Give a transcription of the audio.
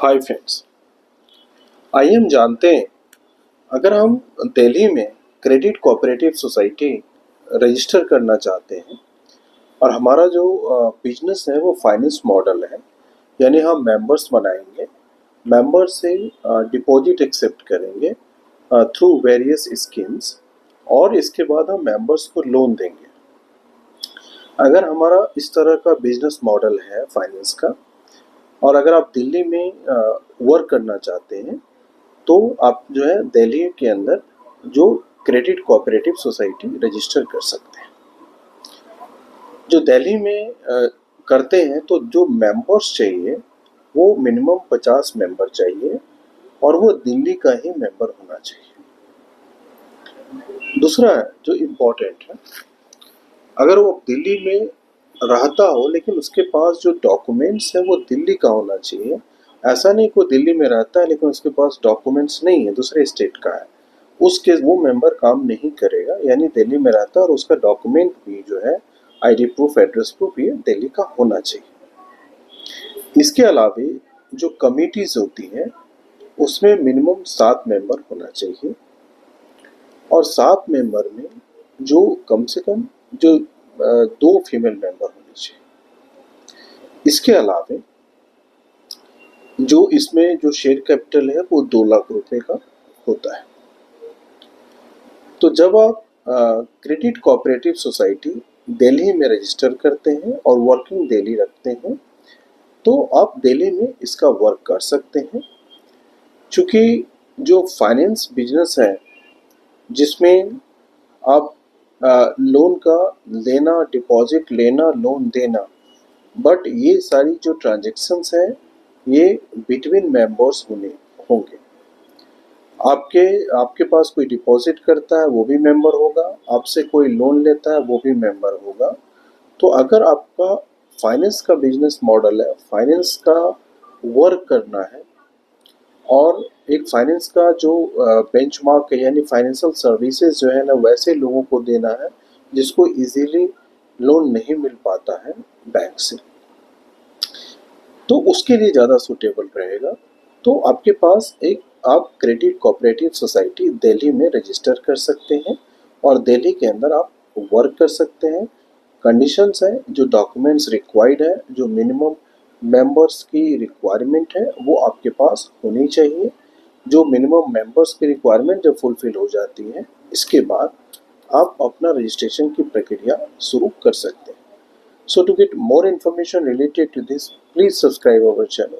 Hi friends, आइए हम जानते हैं अगर हम दिल्ली में क्रेडिट कोऑपरेटिव सोसाइटी रजिस्टर करना चाहते हैं और हमारा जो बिजनेस है वो फाइनेंस मॉडल है, यानी हम मेंबर्स बनाएंगे, मेंबर से डिपॉजिट एक्सेप्ट करेंगे थ्रू वेरियस स्कीम्स और इसके बाद हम मेंबर्स को लोन देंगे। अगर हमारा इस तरह का बिजनेस मॉडल है फाइनेंस का और अगर आप दिल्ली में वर्क करना चाहते हैं तो आप जो है दिल्ली के अंदर जो क्रेडिट कोऑपरेटिव सोसाइटी रजिस्टर कर सकते हैं। जो दिल्ली में करते हैं तो जो मेंबर्स चाहिए वो मिनिमम 50 मेंबर चाहिए और वो दिल्ली का ही मेंबर होना चाहिए। दूसरा जो इम्पोर्टेंट है, अगर वो दिल्ली में रहता हो लेकिन उसके पास जो डॉक्यूमेंट्स है वो दिल्ली का होना चाहिए। ऐसा नहीं कोई दिल्ली में रहता है लेकिन उसके पास डॉक्यूमेंट्स नहीं है, दूसरे स्टेट का है, उसके वो मेंबर काम नहीं करेगा। यानी दिल्ली में रहता है और उसका डॉक्यूमेंट भी जो है आईडी प्रूफ, एड्रेस प्रूफ, ये दिल्ली का होना चाहिए। इसके अलावा जो कमिटीज होती हैं उसमें मिनिमम 7 मेंबर होना चाहिए और 7 मेंबर में जो कम से कम जो 2 फीमेल मेंबर होनी चाहिए। इसके अलावा जो इसमें जो शेयर कैपिटल है वो 2 लाख रुपए का होता है। तो जब आप क्रेडिट कोऑपरेटिव सोसाइटी दिल्ली में रजिस्टर करते हैं और वर्किंग दिल्ली रखते हैं तो आप दिल्ली में इसका वर्क कर सकते हैं। चूँकि जो फाइनेंस बिजनेस है जिसमें आप लोन का लेना, डिपॉजिट लेना, लोन देना, बट ये सारी जो ट्रांजेक्शन्स हैं ये बिटवीन मेंबर्स होंगे। आपके पास कोई डिपॉजिट करता है वो भी मेंबर होगा, आपसे कोई लोन लेता है वो भी मेंबर होगा। तो अगर आपका फाइनेंस का बिजनेस मॉडल है, फाइनेंस का वर्क करना है और एक फाइनेंस का जो बेंचमार्क है, यानी फाइनेंशियल सर्विसेज जो है ना वैसे लोगों को देना है जिसको इजीली लोन नहीं मिल पाता है बैंक से, तो उसके लिए ज़्यादा सूटेबल रहेगा। तो आपके पास आप क्रेडिट कोऑपरेटिव सोसाइटी दिल्ली में रजिस्टर कर सकते हैं और दिल्ली के अंदर आप वर्क कर सकते हैं। कंडीशंस है, जो डॉक्यूमेंट्स रिक्वायर्ड है, जो मिनिमम मेंबर्स की रिक्वायरमेंट है वो आपके पास होनी चाहिए। जो मिनिमम मेंबर्स की रिक्वायरमेंट जब फुलफिल हो जाती है इसके बाद आप अपना रजिस्ट्रेशन की प्रक्रिया शुरू कर सकते हैं। So to get more information related to this, please subscribe our channel.